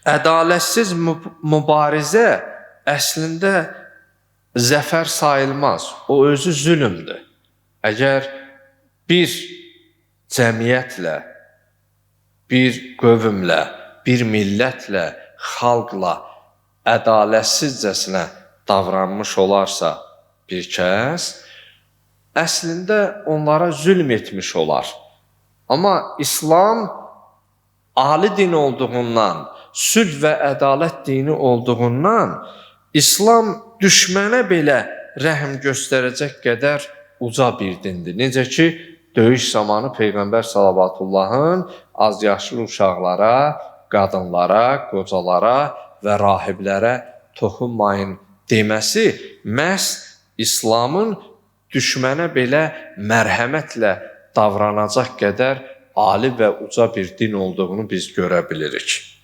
ədalətsiz mübarizə əslində zəfər sayılmaz. O özü zülmdür. Əgər bir cəmiyyətlə, bir qövmlə, bir millətlə, xalqla ədalətsizcəsinə davranmış olarsa bir kəs, əslində onlara zülm etmiş olar. Amma İslam ali din olduğundan, sülh və ədalət dini olduğundan, İslam düşmənə belə rəhm göstərəcək qədər uca bir dindir. Necə ki, döyüş zamanı Peyğəmbər Salavatullahın azyaşlı uşaqlara, qadınlara, qocalara və rahiblərə toxunmayın deməsi məhz İslamın düşmənə belə mərhəmətlə davranacaq qədər ali və uca bir din olduğunu biz görə bilirik.